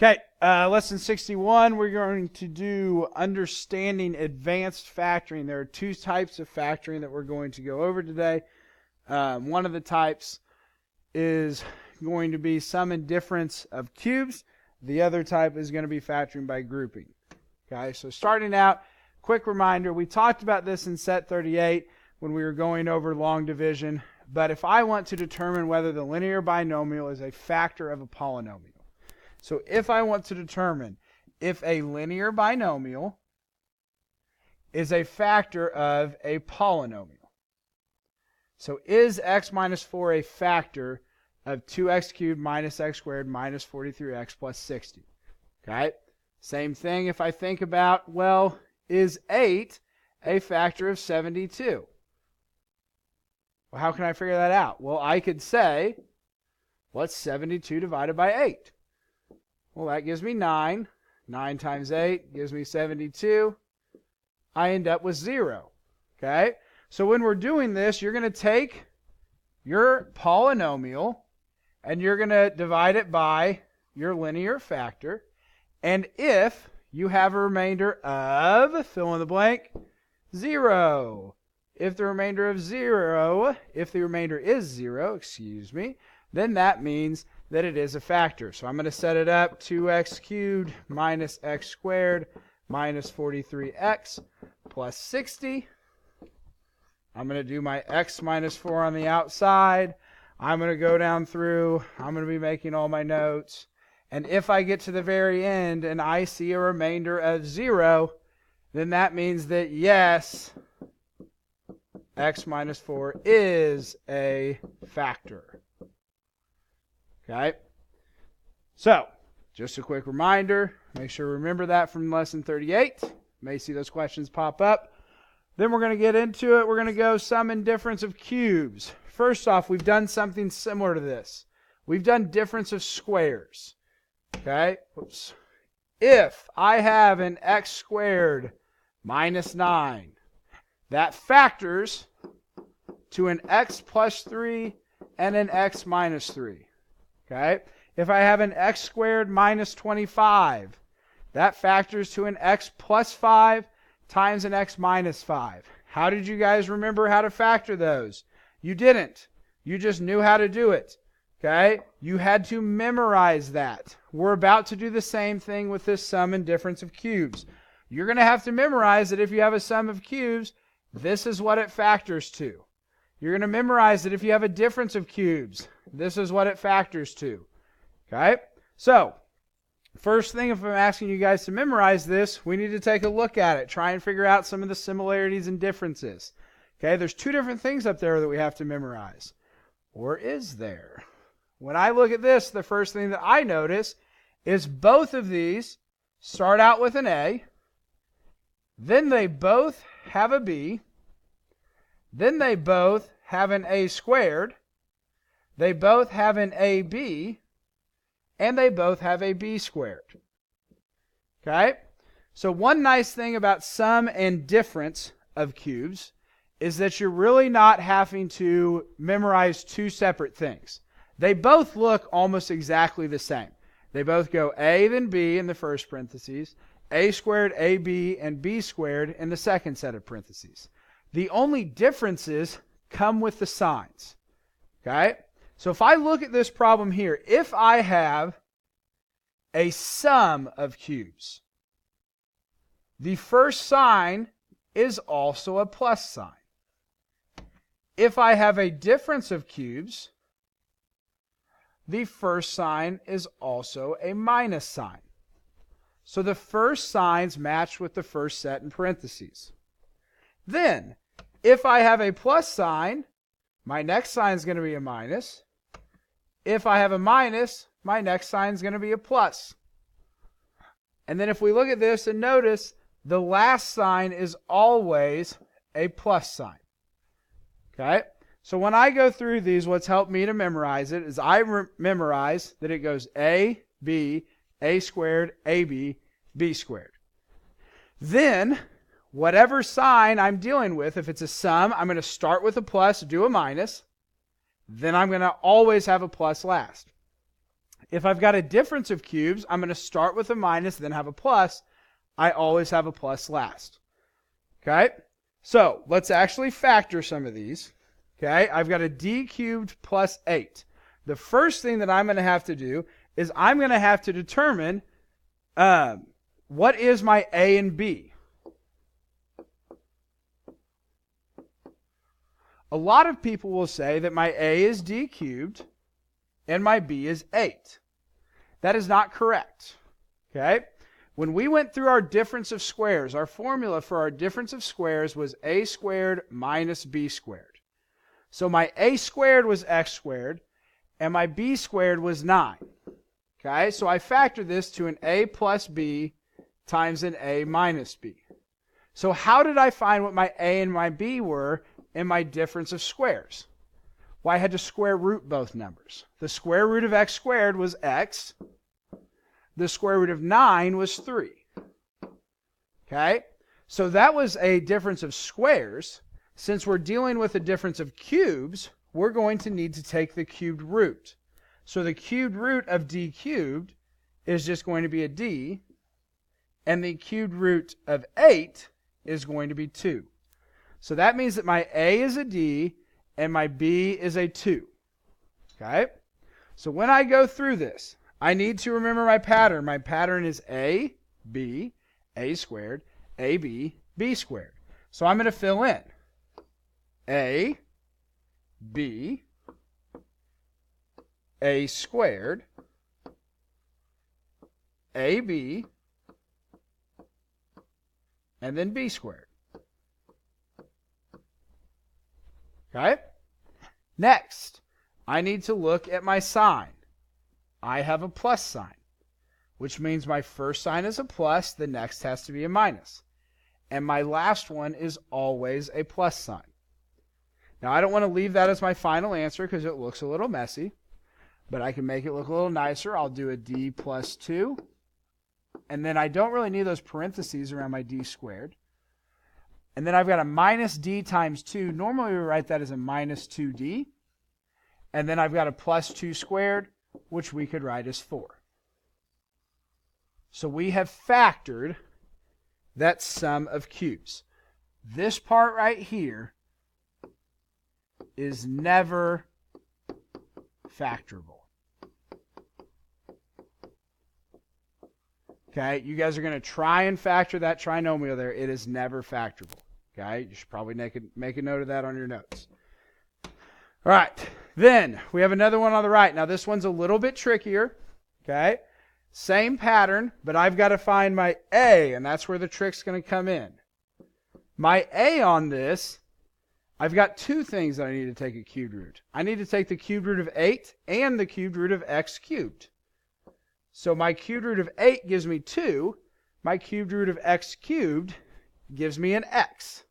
Okay, lesson 61, we're going to do understanding advanced factoring. There are two types of factoring that we're going to go over today. One of the types is going to be sum and difference of cubes. The other type is going to be factoring by grouping. Okay, so starting out, quick reminder, we talked about this in set 38 when we were going over long division, but if I want to determine whether the linear binomial is a factor of a polynomial, so if I want to determine if a linear binomial is a factor of a polynomial. So is x minus 4 a factor of 2x cubed minus x squared minus 43x plus 60? Okay. Same thing if I think about, well, is 8 a factor of 72? Well, how can I figure that out? Well, I could say, what's 72 divided by 8? Well, that gives me 9. 9 times 8 gives me 72. I end up with 0. Okay? So when we're doing this, you're going to take your polynomial and you're going to divide it by your linear factor. And if you have a remainder of, fill in the blank, 0. If the remainder is 0, then that means that it is a factor. So I'm going to set it up 2x cubed minus x squared minus 43x plus 60. I'm going to do my x minus 4 on the outside. I'm going to go down through. I'm going to be making all my notes. And if I get to the very end and I see a remainder of 0, then that means that yes, x minus 4 is a factor. Okay, so just a quick reminder, make sure to remember that from lesson 38. You may see those questions pop up. Then we're going to get into it. We're going to go sum and difference of cubes. First off, we've done something similar to this. We've done difference of squares. Okay, oops. If I have an x squared minus 9, that factors to an x plus 3 and an x minus 3. Okay? If I have an x squared minus 25, that factors to an x plus 5 times an x minus 5. How did you guys remember how to factor those? You didn't. You just knew how to do it. Okay? You had to memorize that. We're about to do the same thing with this sum and difference of cubes. You're going to have to memorize that if you have a sum of cubes, this is what it factors to. You're going to memorize that if you have a difference of cubes, this is what it factors to. Okay? So, first thing, if I'm asking you guys to memorize this, we need to take a look at it. Try and figure out some of the similarities and differences. Okay? There's two different things up there that we have to memorize. Or is there? When I look at this, the first thing that I notice is both of these start out with an A. Then they both have a B. Then they both have an A squared. They both have an AB. And they both have a B squared. Okay? So one nice thing about sum and difference of cubes is that you're really not having to memorize two separate things. They both look almost exactly the same. They both go A then B in the first parentheses, A squared, AB, and B squared in the second set of parentheses. The only differences come with the signs. Okay? So if I look at this problem here, if I have a sum of cubes, the first sign is also a plus sign. If I have a difference of cubes, the first sign is also a minus sign. So the first signs match with the first set in parentheses. Then, if I have a plus sign, my next sign is going to be a minus. If I have a minus, my next sign is going to be a plus. And then if we look at this and notice, the last sign is always a plus sign. Okay? So when I go through these, what's helped me to memorize it is I memorize that it goes A, B, A squared, AB, B squared. Then, whatever sign I'm dealing with, if it's a sum, I'm going to start with a plus, do a minus. Then I'm going to always have a plus last. If I've got a difference of cubes, I'm going to start with a minus, then have a plus. I always have a plus last. Okay? So let's actually factor some of these. Okay? I've got a d cubed plus 8. The first thing that I'm going to have to do is I'm going to have to determine what is my a and b. A lot of people will say that my a is d cubed and my b is 8. That is not correct. Okay? When we went through our difference of squares, our formula for our difference of squares was a squared minus b squared. So my a squared was x squared, and my b squared was 9. Okay? So I factor this to an a plus b times an a minus b. So how did I find what my a and my b were in my difference of squares? Well, I had to square root both numbers. The square root of x squared was x. The square root of 9 was 3. Okay? So that was a difference of squares. Since we're dealing with a difference of cubes, we're going to need to take the cubed root. So the cubed root of d cubed is just going to be a d, and the cubed root of 8 is going to be 2. So that means that my a is a d, and my b is a 2. Okay? So when I go through this, I need to remember my pattern. My pattern is a, b, a squared, ab, b squared. So I'm going to fill in a, b, a squared, ab, and then b squared. Okay? Next, I need to look at my sign. I have a plus sign, which means my first sign is a plus, the next has to be a minus. And my last one is always a plus sign. Now, I don't want to leave that as my final answer because it looks a little messy, but I can make it look a little nicer. I'll do a d plus 2, and then I don't really need those parentheses around my d squared. And then I've got a minus d times 2. Normally we write that as a minus 2d. And then I've got a plus 2 squared, which we could write as 4. So we have factored that sum of cubes. This part right here is never factorable. Okay, you guys are going to try and factor that trinomial there. It is never factorable. Okay, you should probably make a note of that on your notes. All right, then we have another one on the right. Now this one's a little bit trickier. Okay, same pattern, but I've got to find my a, and that's where the trick's going to come in. My a on this, I've got two things that I need to take a cubed root. I need to take the cubed root of 8 and the cubed root of x cubed. So my cubed root of 8 gives me 2. My cubed root of x cubed gives me an x.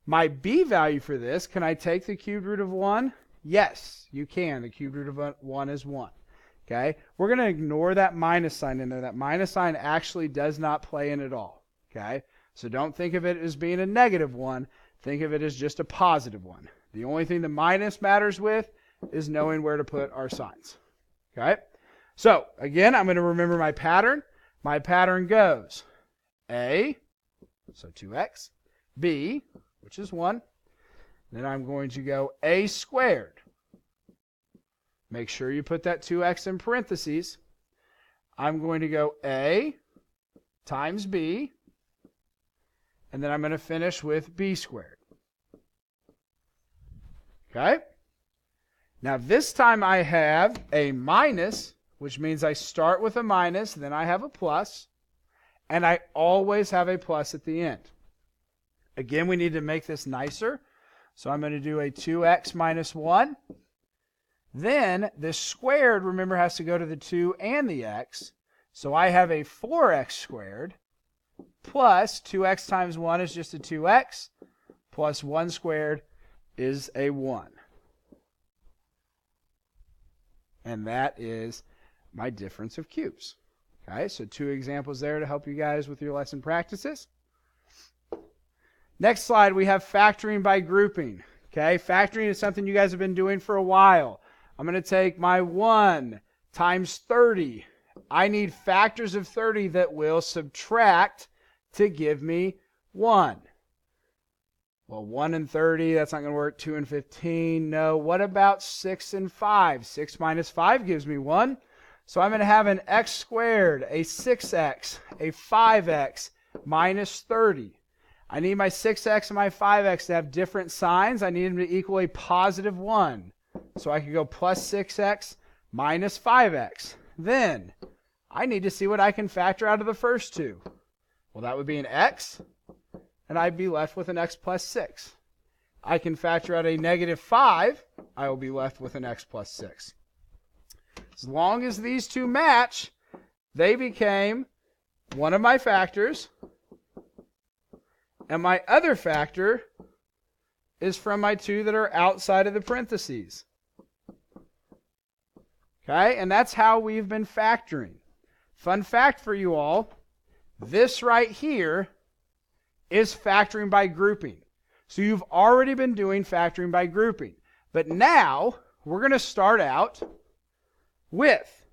My b value for this, can I take the cubed root of 1? Yes, you can. The cubed root of 1 is 1. Okay? We're going to ignore that minus sign in there. That minus sign actually does not play in at all. Okay? So don't think of it as being a negative 1. Think of it as just a positive 1. The only thing the minus matters with is knowing where to put our signs. Okay? So, again, I'm going to remember my pattern. My pattern goes a, so 2x, b, which is 1. Then I'm going to go a squared. Make sure you put that 2x in parentheses. I'm going to go a times b, and then I'm going to finish with b squared. Okay? Now this time I have a minus, which means I start with a minus, then I have a plus, and I always have a plus at the end. Again, we need to make this nicer, so I'm going to do a 2x minus 1. Then this squared, remember, has to go to the 2 and the x, so I have a 4x squared plus 2x times 1 is just a 2x, plus 1 squared is a 1. And that is my difference of cubes. Okay, so 2 examples there to help you guys with your lesson practices. Next slide, we have factoring by grouping. Okay, factoring is something you guys have been doing for a while. I'm going to take my 1 times 30. I need factors of 30 that will subtract to give me 1. Well, 1 and 30, that's not going to work. 2 and 15, no. What about 6 and 5? 6 minus 5 gives me 1. So I'm going to have an x squared, a 6x, a 5x, minus 30. I need my 6x and my 5x to have different signs. I need them to equal a positive 1. So I could go plus 6x minus 5x. Then I need to see what I can factor out of the first two. Well, that would be an x, and I'd be left with an x plus 6. I can factor out a negative 5. I will be left with an x plus 6. As long as these two match, they became one of my factors, and my other factor is from my two that are outside of the parentheses. Okay, and that's how we've been factoring. Fun fact for you all, this right here is factoring by grouping. So you've already been doing factoring by grouping. But now we're going to start out with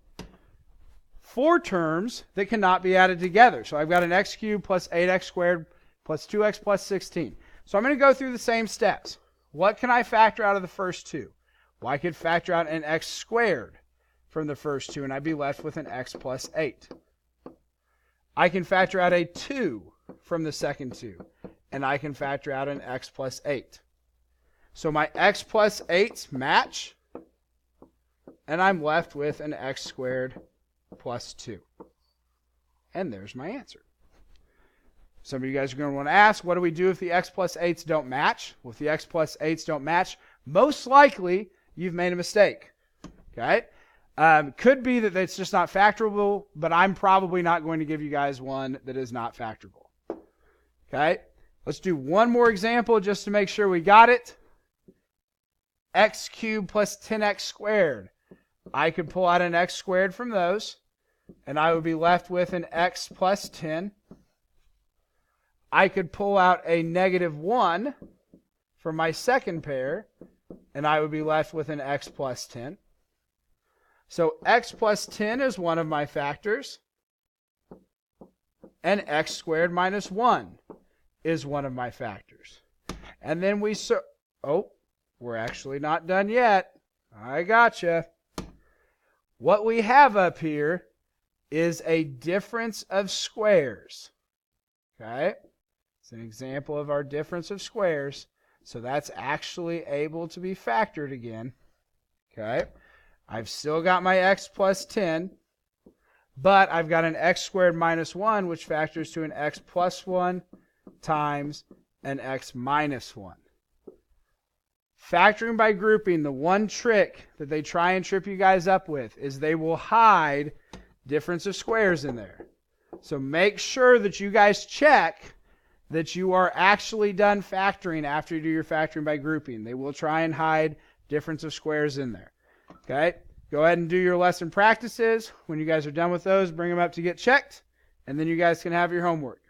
4 terms that cannot be added together. So I've got an x cubed plus 8x squared plus 2x plus 16. So I'm going to go through the same steps. What can I factor out of the first two? Well, I could factor out an x squared from the first two, and I'd be left with an x plus 8. I can factor out a 2 from the second two, and I can factor out an x plus 8. So my x plus 8s match, and I'm left with an x squared plus 2. And there's my answer. Some of you guys are going to want to ask, what do we do if the x plus 8s don't match? Well, if the x plus 8s don't match, most likely you've made a mistake. Okay? Could be that it's just not factorable, but I'm probably not going to give you guys one that is not factorable. Okay? Let's do one more example just to make sure we got it. X cubed plus 10x squared. I could pull out an x squared from those, and I would be left with an x plus 10. I could pull out a negative 1 from my second pair, and I would be left with an x plus 10. So x plus 10 is one of my factors, and x squared minus 1 is one of my factors. And then we're actually not done yet. I gotcha. What we have up here is a difference of squares. Okay? It's an example of our difference of squares. So that's actually able to be factored again. Okay? I've still got my x plus 10, but I've got an x squared minus 1, which factors to an x plus 1 times an x minus 1. Factoring by grouping, the one trick that they try and trip you guys up with is they will hide difference of squares in there. So make sure that you guys check that you are actually done factoring after you do your factoring by grouping. They will try and hide difference of squares in there. Okay? Go ahead and do your lesson practices. When you guys are done with those, bring them up to get checked, and then you guys can have your homework.